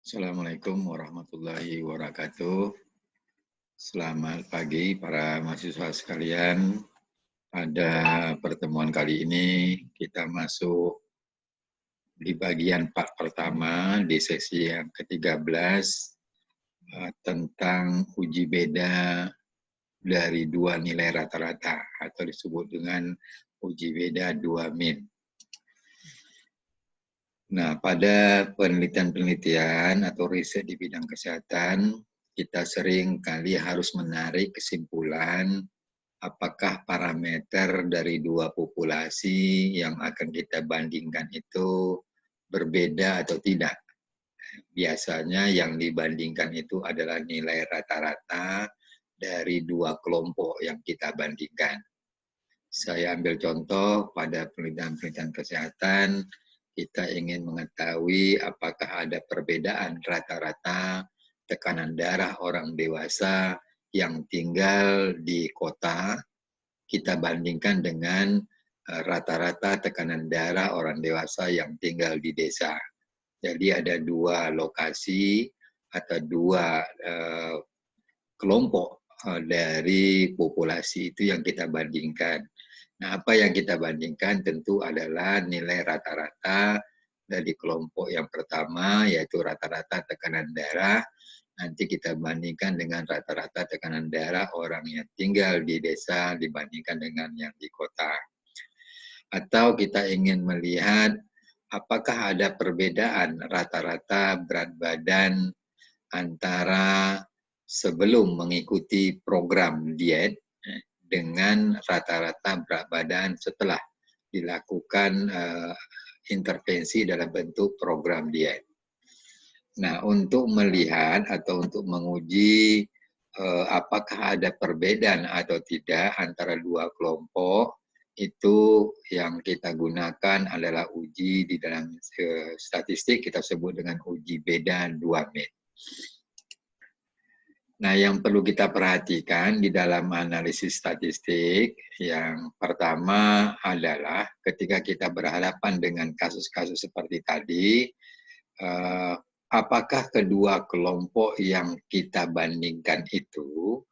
Assalamualaikum warahmatullahi wabarakatuh. Selamat pagi para mahasiswa sekalian. Pada pertemuan kali ini kita masuk di bagian part pertama di sesi yang ke-13 tentang uji beda dari dua nilai rata-rata atau disebut dengan uji beda 2 min. Nah, pada penelitian-penelitian atau riset di bidang kesehatan, kita sering kali harus menarik kesimpulan apakah parameter dari dua populasi yang akan kita bandingkan itu berbeda atau tidak. Biasanya yang dibandingkan itu adalah nilai rata-rata dari dua kelompok yang kita bandingkan. Saya ambil contoh pada penelitian-penelitian kesehatan, kita ingin mengetahui apakah ada perbedaan rata-rata tekanan darah orang dewasa yang tinggal di kota, kita bandingkan dengan rata-rata tekanan darah orang dewasa yang tinggal di desa. Jadi ada dua lokasi atau dua kelompok dari populasi itu yang kita bandingkan. Nah, apa yang kita bandingkan tentu adalah nilai rata-rata dari kelompok yang pertama, yaitu rata-rata tekanan darah. Nanti kita bandingkan dengan rata-rata tekanan darah orang yang tinggal di desa dibandingkan dengan yang di kota. Atau kita ingin melihat apakah ada perbedaan rata-rata berat badan antara sebelum mengikuti program diet dengan rata-rata berat badan setelah dilakukan intervensi dalam bentuk program diet. Nah, untuk melihat atau untuk menguji apakah ada perbedaan atau tidak antara dua kelompok, itu yang kita gunakan adalah uji di dalam statistik kita sebut dengan uji beda 2 min. Nah, yang perlu kita perhatikan di dalam analisis statistik, yang pertama adalah ketika kita berhadapan dengan kasus-kasus seperti tadi, apakah kedua kelompok yang kita bandingkan itu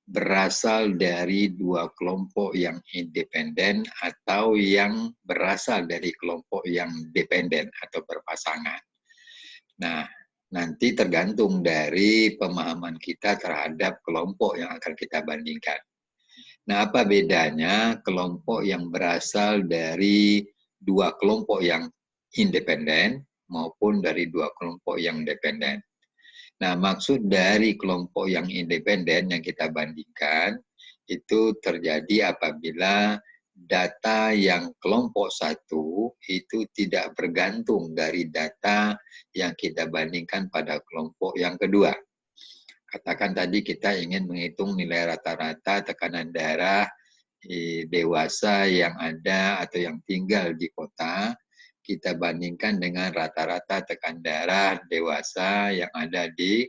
berasal dari dua kelompok yang independen atau yang berasal dari kelompok yang dependen atau berpasangan. Nah, nanti tergantung dari pemahaman kita terhadap kelompok yang akan kita bandingkan. Nah, apa bedanya kelompok yang berasal dari dua kelompok yang independen maupun dari dua kelompok yang dependen? Nah, maksud dari kelompok yang independen yang kita bandingkan itu terjadi apabila data yang kelompok satu itu tidak bergantung dari data yang kita bandingkan pada kelompok yang kedua. Katakan tadi kita ingin menghitung nilai rata-rata tekanan darah dewasa yang ada atau yang tinggal di kota, kita bandingkan dengan rata-rata tekanan darah dewasa yang ada di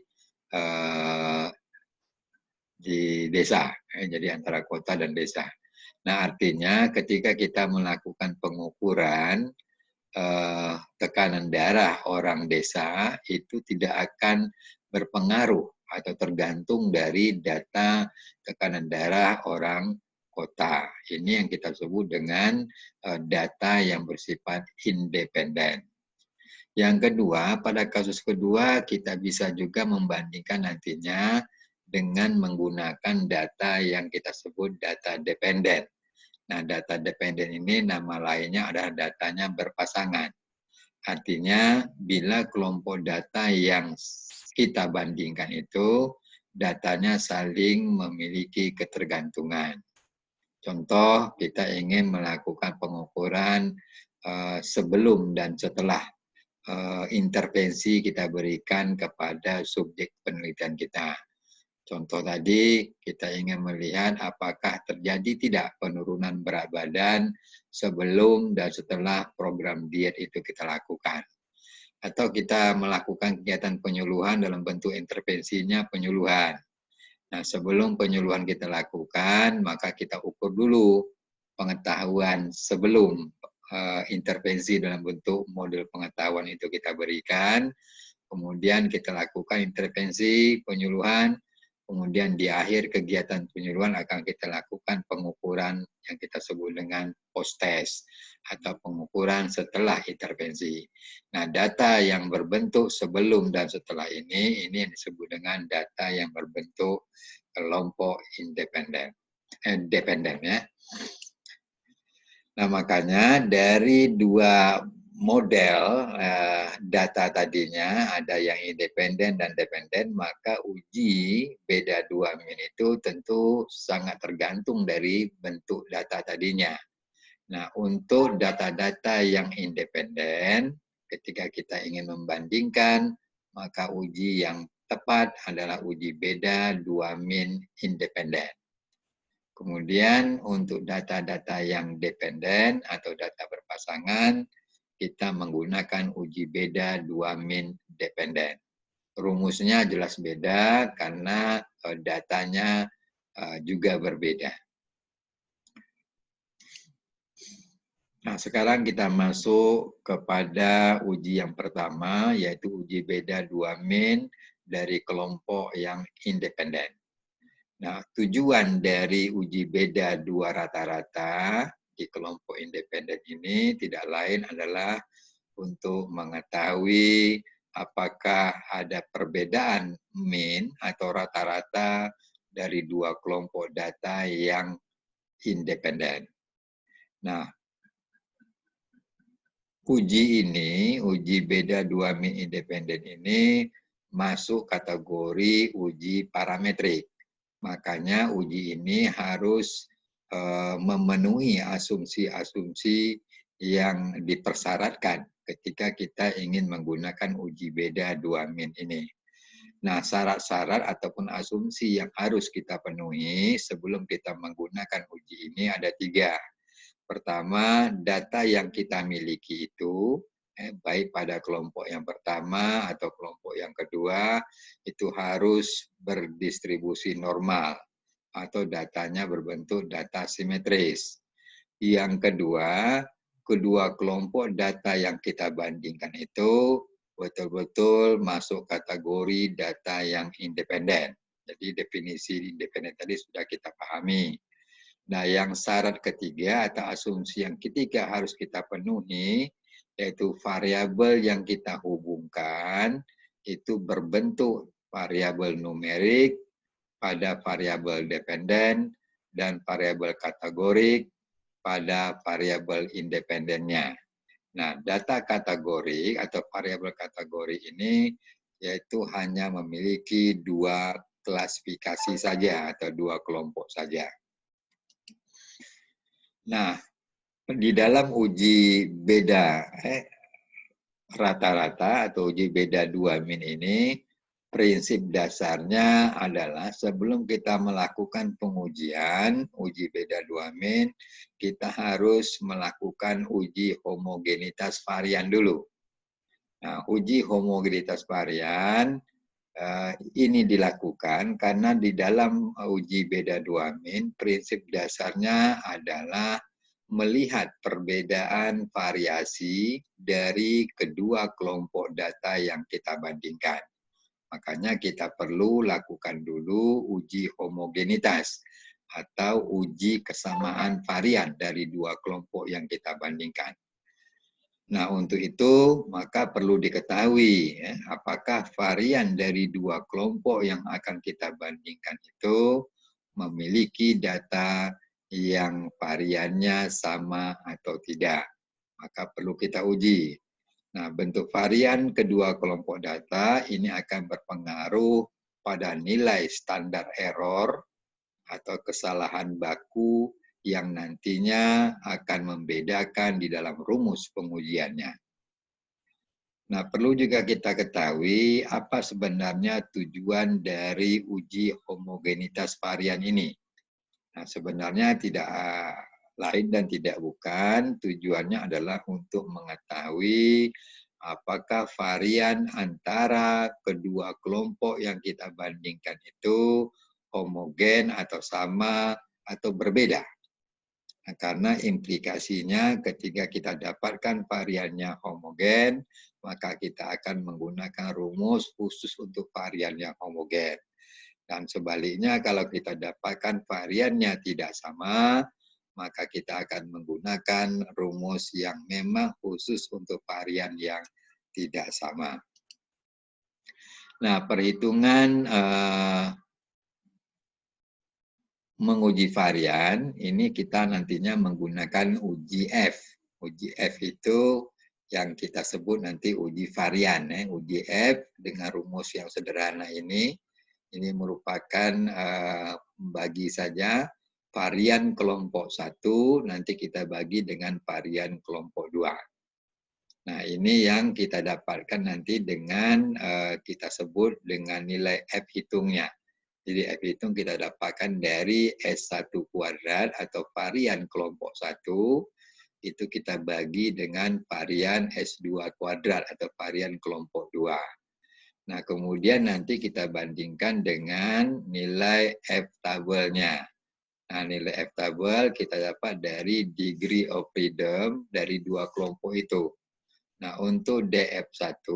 desa, jadi antara kota dan desa. Nah, artinya ketika kita melakukan pengukuran tekanan darah orang desa itu tidak akan berpengaruh atau tergantung dari data tekanan darah orang kota. Ini yang kita sebut dengan data yang bersifat independen. Yang kedua, pada kasus kedua kita bisa juga membandingkan nantinya dengan menggunakan data yang kita sebut data dependen. Nah, data dependen ini nama lainnya adalah datanya berpasangan. Artinya, bila kelompok data yang kita bandingkan itu, datanya saling memiliki ketergantungan. Contoh, kita ingin melakukan pengukuran sebelum dan setelah intervensi kita berikan kepada subjek penelitian kita. Contoh tadi, kita ingin melihat apakah terjadi tidak penurunan berat badan sebelum dan setelah program diet itu kita lakukan. Atau kita melakukan kegiatan penyuluhan dalam bentuk intervensinya penyuluhan. Nah, sebelum penyuluhan kita lakukan, maka kita ukur dulu pengetahuan sebelum intervensi dalam bentuk model pengetahuan itu kita berikan. kemudian kita lakukan intervensi penyuluhan, kemudian di akhir kegiatan penyuluhan akan kita lakukan pengukuran yang kita sebut dengan post-test atau pengukuran setelah intervensi. Nah, data yang berbentuk sebelum dan setelah ini yang disebut dengan data yang berbentuk kelompok dependen ya. Nah, makanya dari dua model data tadinya, ada yang independen dan dependen, maka uji beda dua min itu tentu sangat tergantung dari bentuk data tadinya. Nah, untuk data-data yang independen, ketika kita ingin membandingkan, maka uji yang tepat adalah uji beda dua min independen. Kemudian untuk data-data yang dependen atau data berpasangan, kita menggunakan uji beda dua min dependen. Rumusnya jelas beda karena datanya juga berbeda. Nah, sekarang kita masuk kepada uji yang pertama, yaitu uji beda dua min dari kelompok yang independen. Nah, tujuan dari uji beda dua rata-rata di kelompok independen ini tidak lain adalah untuk mengetahui apakah ada perbedaan min atau rata-rata dari dua kelompok data yang independen. Nah, uji beda dua min independen ini masuk kategori uji parametrik. Makanya uji ini harus memenuhi asumsi-asumsi yang dipersyaratkan ketika kita ingin menggunakan uji beda dua min ini. Nah, syarat-syarat ataupun asumsi yang harus kita penuhi sebelum kita menggunakan uji ini ada 3. Pertama, data yang kita miliki itu baik pada kelompok yang pertama atau kelompok yang kedua itu harus berdistribusi normal atau datanya berbentuk data simetris. Yang kedua, kedua kelompok data yang kita bandingkan itu betul-betul masuk kategori data yang independen. Jadi definisi independen tadi sudah kita pahami. Nah, yang syarat ketiga atau asumsi yang ketiga harus kita penuhi, yaitu variabel yang kita hubungkan itu berbentuk variabel numerik pada variabel dependen dan variabel kategorik pada variabel independennya. Nah, data kategori atau variabel kategori ini yaitu hanya memiliki 2 klasifikasi saja atau 2 kelompok saja. Nah, di dalam uji beda rata-rata atau uji beda dua min ini, prinsip dasarnya adalah sebelum kita melakukan pengujian uji beda dua min, kita harus melakukan uji homogenitas varian dulu. Nah, uji homogenitas varian ini dilakukan karena di dalam uji beda dua min, prinsip dasarnya adalah melihat perbedaan variasi dari kedua kelompok data yang kita bandingkan. Makanya kita perlu lakukan dulu uji homogenitas atau uji kesamaan varian dari dua kelompok yang kita bandingkan. Nah, untuk itu maka perlu diketahui apakah varian dari dua kelompok yang akan kita bandingkan itu memiliki data yang variannya sama atau tidak. Maka perlu kita uji. Nah, bentuk varian kedua kelompok data ini akan berpengaruh pada nilai standar error atau kesalahan baku yang nantinya akan membedakan di dalam rumus pengujiannya. Nah, perlu juga kita ketahui apa sebenarnya tujuan dari uji homogenitas varian ini. Nah, sebenarnya tidak lain dan tidak bukan, tujuannya adalah untuk mengetahui apakah varian antara kedua kelompok yang kita bandingkan itu homogen atau sama atau berbeda. Nah, karena implikasinya ketika kita dapatkan variannya homogen, maka kita akan menggunakan rumus khusus untuk varian yang homogen. Dan sebaliknya kalau kita dapatkan variannya tidak sama, maka kita akan menggunakan rumus yang memang khusus untuk varian yang tidak sama. Nah, perhitungan menguji varian, ini kita nantinya menggunakan uji F. Uji F itu yang kita sebut nanti uji varian. Uji F dengan rumus yang sederhana ini merupakan bagi saja varian kelompok 1, nanti kita bagi dengan varian kelompok 2. Nah, ini yang kita dapatkan nanti dengan kita sebut dengan nilai F hitungnya. Jadi F hitung kita dapatkan dari S1 kuadrat atau varian kelompok 1, itu kita bagi dengan varian S2 kuadrat atau varian kelompok 2. Nah, kemudian nanti kita bandingkan dengan nilai F tabelnya. Nah, nilai F tabel kita dapat dari degree of freedom dari dua kelompok itu. Nah, untuk DF1,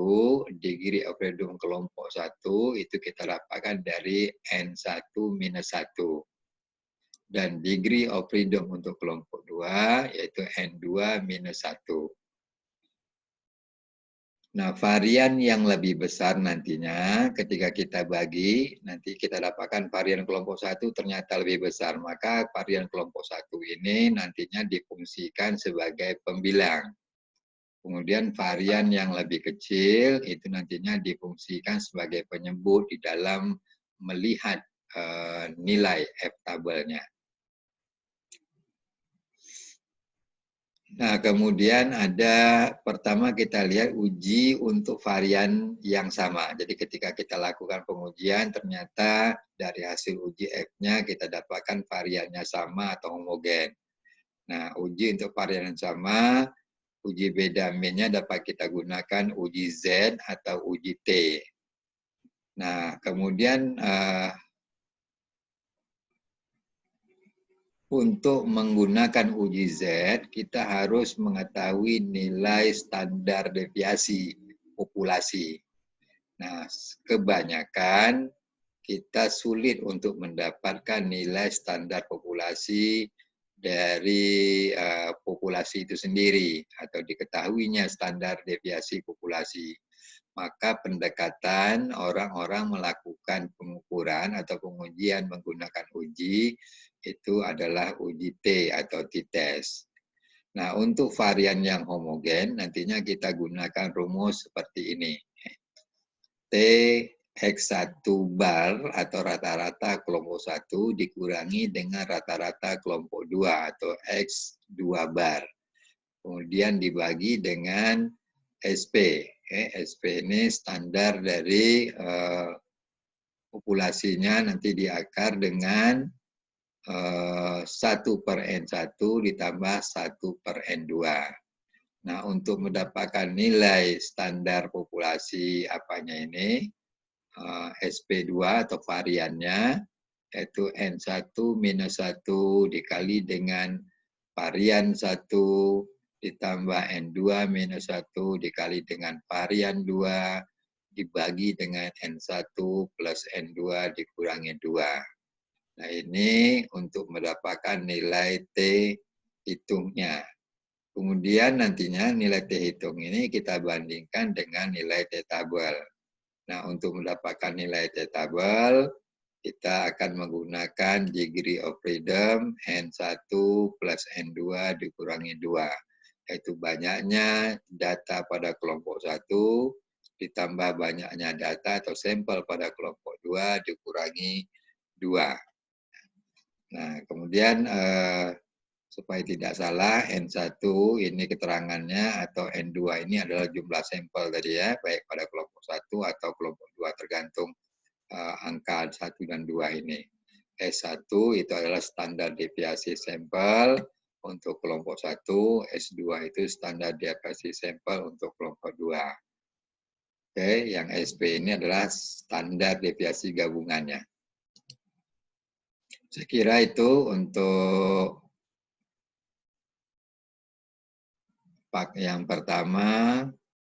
degree of freedom kelompok 1, itu kita dapatkan dari N1 minus 1. Dan degree of freedom untuk kelompok 2, yaitu N2 minus 1. Nah, varian yang lebih besar nantinya ketika kita bagi, nanti kita dapatkan varian kelompok 1 ternyata lebih besar. Maka varian kelompok 1 ini nantinya difungsikan sebagai pembilang. Kemudian varian yang lebih kecil itu nantinya difungsikan sebagai penyebut di dalam melihat nilai F tabelnya. Nah, kemudian ada pertama kita lihat uji untuk varian yang sama. Jadi ketika kita lakukan pengujian, ternyata dari hasil uji F-nya kita dapatkan variannya sama atau homogen. Nah, uji untuk varian yang sama, uji beda min-nya dapat kita gunakan uji Z atau uji T. Nah, kemudian untuk menggunakan uji Z, kita harus mengetahui nilai standar deviasi populasi. Nah, kebanyakan kita sulit untuk mendapatkan nilai standar populasi dari populasi itu sendiri atau diketahuinya standar deviasi populasi. Maka pendekatan orang-orang melakukan pengukuran atau pengujian menggunakan uji itu adalah uji T atau t-test. Nah, untuk varian yang homogen nantinya kita gunakan rumus seperti ini. T X1 bar atau rata-rata kelompok 1 dikurangi dengan rata-rata kelompok 2 atau X2 bar. Kemudian dibagi dengan SP. SP ini standar dari populasinya nanti diakar dengan 1 per N1 ditambah 1 per N2. Nah, untuk mendapatkan nilai standar populasi apanya ini, SP2 atau variannya, yaitu N1 minus 1 dikali dengan varian 1 ditambah N2 minus 1 dikali dengan varian 2 dibagi dengan N1 plus N2 dikurangi 2. Nah, ini untuk mendapatkan nilai T hitungnya. Kemudian nantinya nilai T hitung ini kita bandingkan dengan nilai T tabel. Nah, untuk mendapatkan nilai T tabel, kita akan menggunakan degree of freedom N1 plus N2 dikurangi 2. Yaitu banyaknya data pada kelompok 1 ditambah banyaknya data atau sampel pada kelompok 2 dikurangi 2. Nah, kemudian supaya tidak salah, N1 ini keterangannya atau N2 ini adalah jumlah sampel tadi ya, baik pada kelompok 1 atau kelompok 2 tergantung angka 1 dan 2 ini. S1 itu adalah standar deviasi sampel untuk kelompok 1, S2 itu standar deviasi sampel untuk kelompok 2. Oke, yang SP ini adalah standar deviasi gabungannya. Saya kira itu untuk part yang pertama.